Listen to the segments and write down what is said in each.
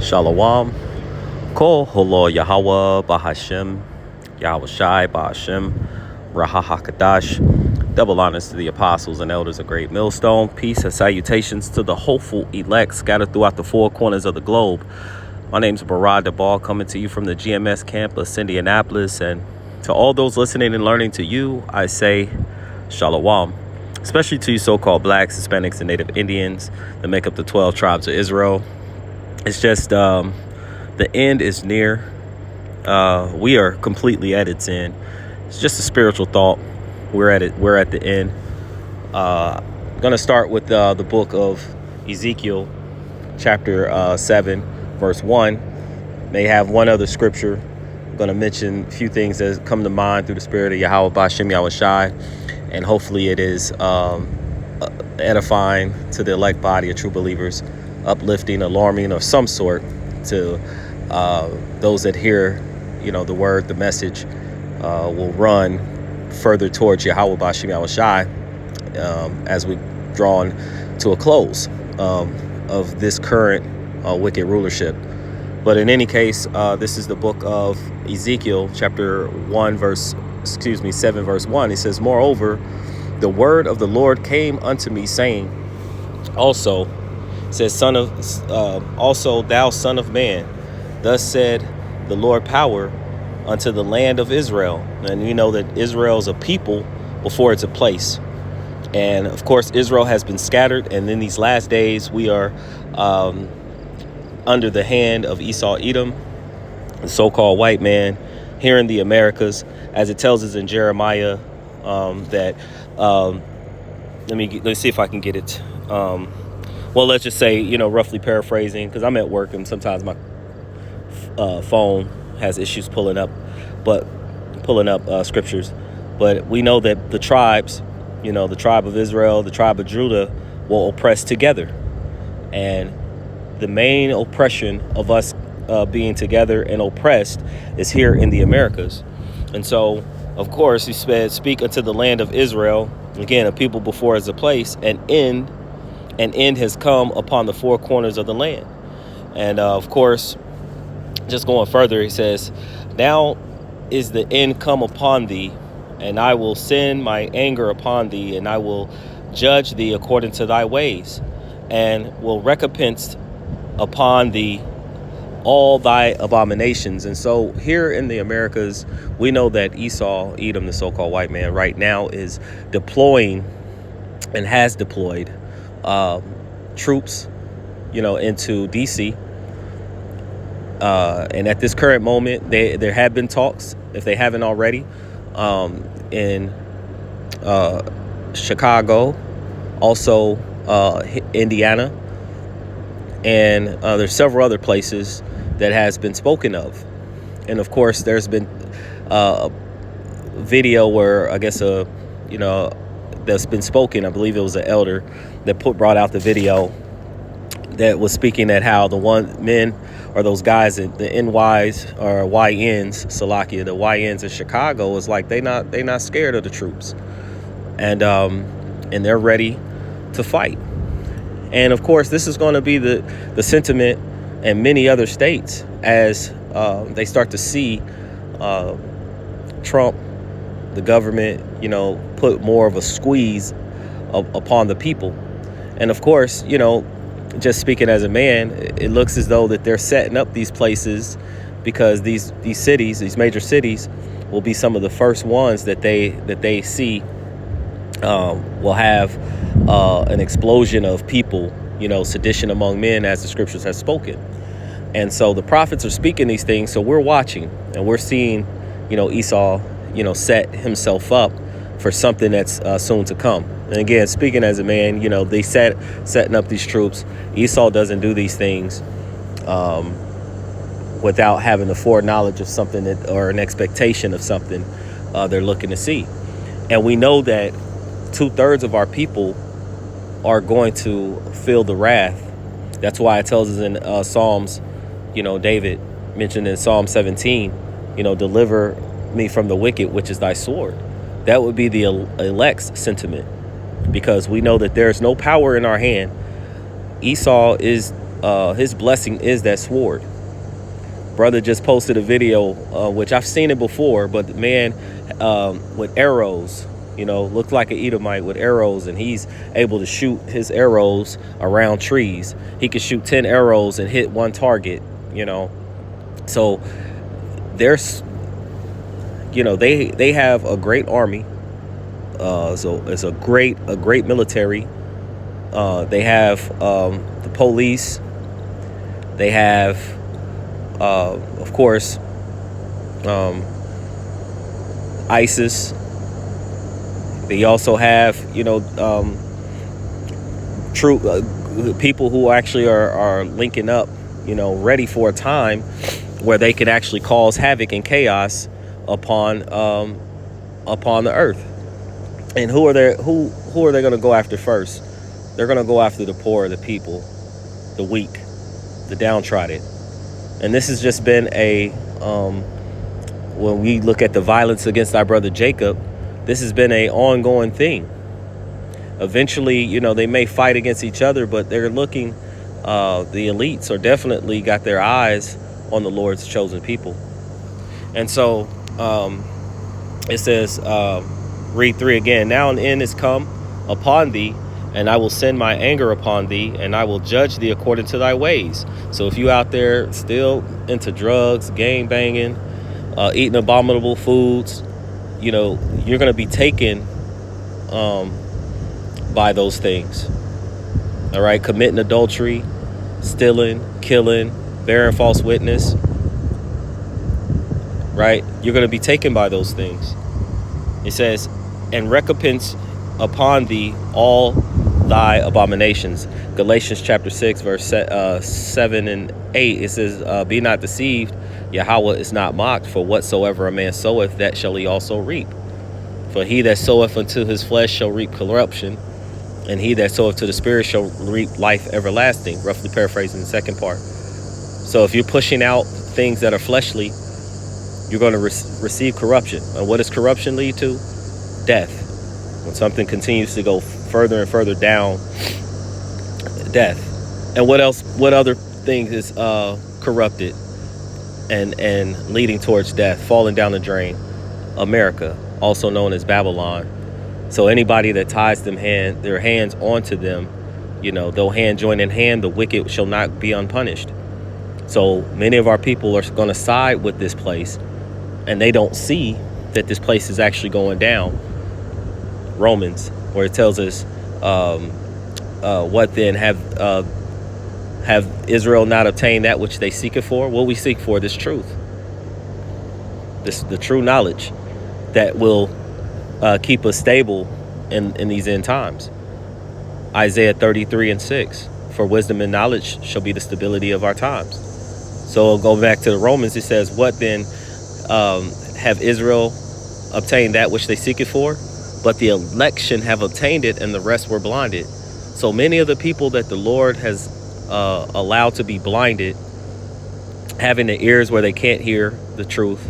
Shalom. Kol Holo Yahweh Bahashem, Yahweh Shai Bahashem, Raha HaKadash. Double honors to the apostles and elders of Great Millstone. Peace and salutations to the hopeful elect scattered throughout the four corners of the globe. My name is Barad Dabal, coming to you from the GMS campus, Indianapolis. And to all those listening and learning to you, I say Shalom. Especially to you so-called blacks, Hispanics, and Native Indians that make up the 12 tribes of Israel. It's just the end is near. We are completely at its end. It's just a spiritual thought. We're at it. We're at the end. I'm going to start with the book of Ezekiel, chapter 7, verse 1. May have one other scripture. I'm going to mention a few things that come to mind through the spirit of Yahweh Bashem Yahweh Shai. And hopefully it is edifying to the elect body of true believers, uplifting, alarming of some sort to those that hear, the word, the message, will run further towards Yahweh Bashem Yahweh Shai as we draw to a close of this current wicked rulership. But in any case, this is the book of Ezekiel, chapter 7, verse 1. It says, "Moreover, the word of the Lord came unto me, saying, also, says, also thou son of man, thus said the Lord power unto the land of Israel." And we know that Israel is a people before it's a place. And of course, Israel has been scattered. And in these last days, we are under the hand of Esau, Edom, the so-called white man here in the Americas, as it tells us in Jeremiah that let's see if I can get it. Well, let's just say, roughly paraphrasing, because I'm at work and sometimes my phone has issues pulling up scriptures. But we know that the tribes, the tribe of Israel, the tribe of Judah will oppress together. And the main oppression of us being together and oppressed is here in the Americas. And so, of course, he said, "Speak unto the land of Israel." Again, a people before is a place, and end has come upon the four corners of the land. And of course, just going further, he says, "Now is the end come upon thee, and I will send my anger upon thee, and I will judge thee according to thy ways, and will recompense upon thee all thy abominations." And so here in the Americas, we know that Esau, Edom, the so-called white man, right now is deploying and has deployed troops, into D.C. And at this current moment, there have been talks, if they haven't already, in Chicago, also Indiana, and there's several other places that has been spoken of. And of course, there's been a video where I guess that's been spoken. I believe it was an elder that brought out the video that was speaking at how the men or those guys at the NYs or YNs, Salakia, the YNs in Chicago, is like they not scared of the troops, and they're ready to fight. And of course, this is going to be the sentiment in many other states as they start to see Trump, the government, put more of a squeeze upon the people. And of course, just speaking as a man, it looks as though that they're setting up these places because these cities, these major cities, will be some of the first ones that they see will have an explosion of people, sedition among men, as the scriptures have spoken. And so the prophets are speaking these things. So we're watching and we're seeing, Esau, set himself up for something that's soon to come. And again, speaking as a man, they setting up these troops. Esau doesn't do these things without having the foreknowledge of something or an expectation of something they're looking to see. And we know that 2/3 of our people are going to feel the wrath. That's why it tells us in Psalms, David mentioned in Psalm 17, deliver me from the wicked, which is thy sword. That would be the elect's sentiment, because we know that there's no power in our hand. Esau is his blessing is that sword. Brother just posted a video, which I've seen it before, but the man with arrows, looked like an Edomite with arrows, and he's able to shoot his arrows around trees. He could shoot 10 arrows and hit one target, So there's, they have a great army. So it's a great military. They have the police. They have, of course, ISIS. They also have, true people who actually are linking up, ready for a time where they could actually cause havoc and chaos upon the earth. And who are they going to go after first? They're going to go after the poor, the people, the weak, the downtrodden. And this has just been when we look at the violence against our brother Jacob, this has been an ongoing thing. Eventually, they may fight against each other, but they're looking, the elites are definitely got their eyes on the Lord's chosen people. And so it says, read 3 again. Now an end is come upon thee, and I will send my anger upon thee, and I will judge thee according to thy ways. So if you out there still into drugs, gang banging, eating abominable foods, you're going to be taken by those things. All right, committing adultery, stealing, killing, bearing false witness. Right, you're going to be taken by those things. It says, and recompense upon thee all thy abominations. Galatians chapter 6, verse 7 and 8, it says, be not deceived, Yahweh is not mocked, for whatsoever a man soweth, that shall he also reap. For he that soweth unto his flesh shall reap corruption, and he that soweth to the Spirit shall reap life everlasting. Roughly paraphrasing the second part. So if you're pushing out things that are fleshly, you're going to receive corruption. And what does corruption lead to? Death. When something continues to go further and further down, death. And what else? What other things is corrupted and leading towards death, falling down the drain? America, also known as Babylon. So anybody that ties their hands onto them, they'll hand join in hand, the wicked shall not be unpunished. So many of our people are going to side with this place, and they don't see that this place is actually going down. Romans, where it tells us, what then have Israel not obtained that which they seek it for? What we seek for, this truth, the true knowledge that will keep us stable in these end times. Isaiah 33 and 6, for wisdom and knowledge shall be the stability of our times. So go back to the Romans. It says, what then have Israel obtained that which they seek it for? But the election have obtained it, and the rest were blinded. So many of the people that the Lord has allowed to be blinded, having the ears where they can't hear the truth,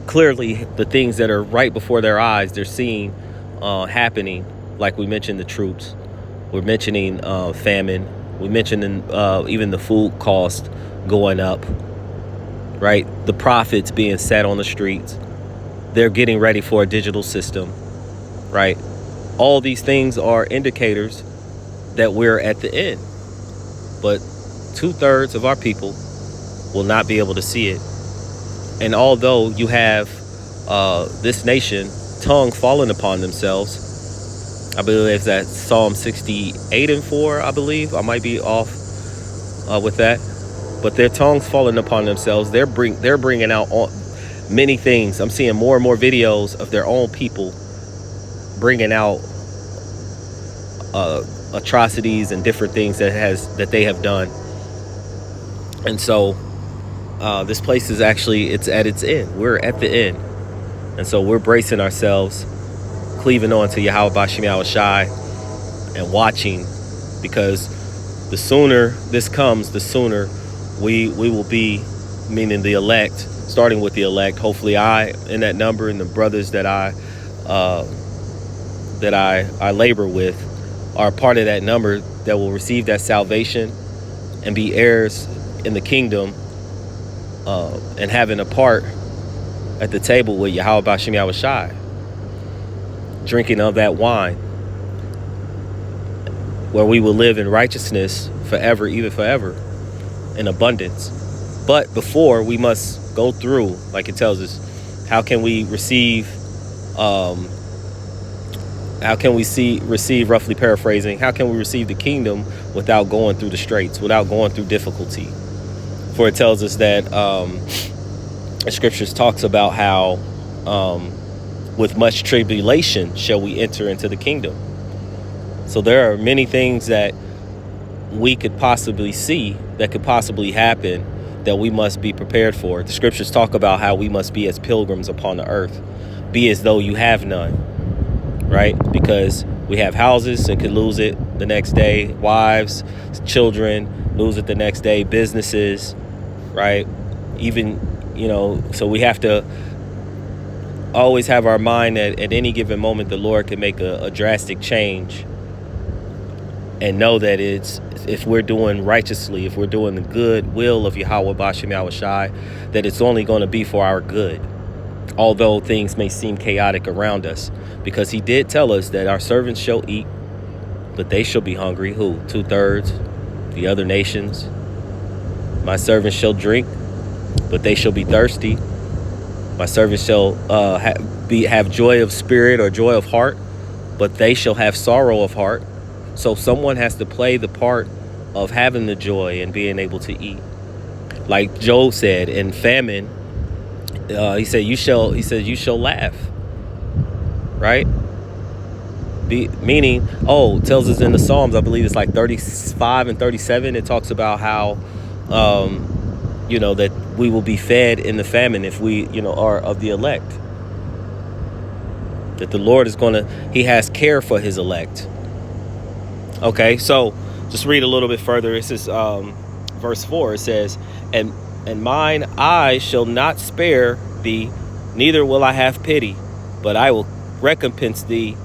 clearly the things that are right before their eyes, they're seeing happening. Like we mentioned, the troops. We're mentioning famine. We mentioned even the food cost going up. Right? The prophets being set on the streets. They're getting ready for a digital system. Right? All these things are indicators that we're at the end. But 2/3 of our people will not be able to see it. And although you have this nation tongue falling upon themselves, I believe that's Psalm 68 and 4, I believe. I might be off with that. But their tongues falling upon themselves, they're bringing out many things. I'm seeing more and more videos of their own people bringing out atrocities and different things that they have done. And so this place is actually, it's at its end. We're at the end. And so we're bracing ourselves, cleaving on to Yahweh Bashim Yahushai, and watching, because the sooner this comes, the sooner we will be, meaning the elect, starting with the elect. Hopefully I, in that number, and the brothers that I labor with are part of that number that will receive that salvation and be heirs in the kingdom, and having a part at the table with Yahweh Ba'ashem Yahushai, drinking of that wine, where we will live in righteousness forever, even forever, in abundance. But before, we must go through, like it tells us, how can we receive, roughly paraphrasing, how can we receive the kingdom without going through the straits, without going through difficulty? For it tells us that the scriptures talks about how with much tribulation shall we enter into the kingdom. So there are many things that we could possibly see that could possibly happen that we must be prepared for. The scriptures talk about how we must be as pilgrims upon the earth, be as though you have none, right? Because we have houses and could lose it the next day, wives, children, lose it the next day, businesses, right? Even, so we have to always have our mind that at any given moment the Lord can make a drastic change, and know that if we're doing righteously, if we're doing the good will of Yahweh Ba'ashem Yahushai, that it's only going to be for our good, although things may seem chaotic around us. Because he did tell us that our servants shall eat, but they shall be hungry. Who? 2/3, the other nations. My servants shall drink, but they shall be thirsty. My servants shall have joy of spirit or joy of heart, but they shall have sorrow of heart. So someone has to play the part of having the joy and being able to eat. Like Job said, in famine, he said, you shall laugh. Right? Meaning, it tells us in the Psalms, I believe it's like 35 and 37, it talks about how, that we will be fed in the famine if we, are of the elect. That the Lord he has care for his elect. Okay, so just read a little bit further. It says, verse 4, it says, and mine eye shall not spare thee, neither will I have pity, but I will recompense thy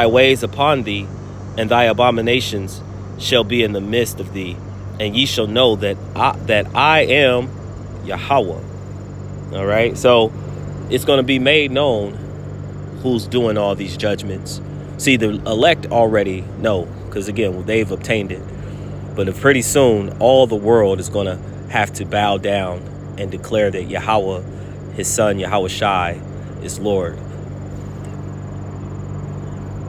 ways upon thee, and thy abominations shall be in the midst of thee, and ye shall know that I am Yahweh. All right, so it's going to be made known who's doing all these judgments. See, the elect already know, because again, they've obtained it. But pretty soon, all the world is going to have to bow down and declare that Yahweh, his son, Yahushai, is Lord.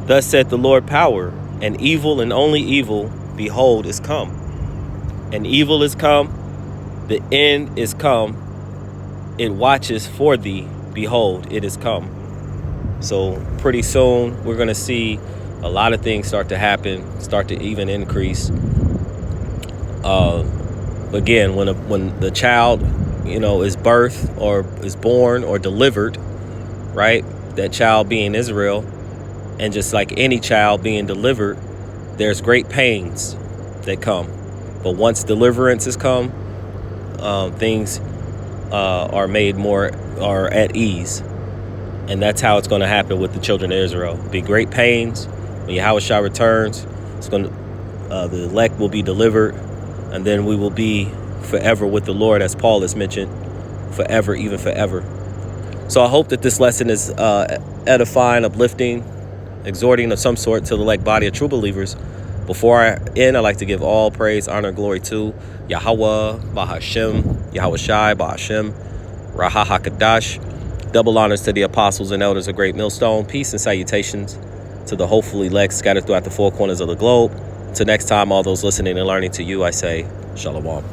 Thus saith the Lord power, and evil and only evil, behold, is come. And evil is come, the end is come, it watches for thee, behold, it is come. So pretty soon we're going to see a lot of things start to happen, start to even increase. Again, when the child, is birthed or is born or delivered, right? That child being Israel, and just like any child being delivered, there's great pains that come. But once deliverance has come, things are made more at ease. And that's how it's going to happen with the children of Israel. Be great pains. When Yahushua returns, the elect will be delivered, and then we will be forever with the Lord, as Paul has mentioned, forever, even forever. So I hope that this lesson is edifying, uplifting, exhorting of some sort to the elect body of true believers. Before I end, I'd like to give all praise, honor, and glory to Yahweh, Bahashem, Yahushai, Bahashem, Raha HaKadosh. Double honors to the apostles and elders of Great Millstone. Peace and salutations to the hopeful elect scattered throughout the four corners of the globe. Until next time, all those listening and learning to you, I say, Shalom.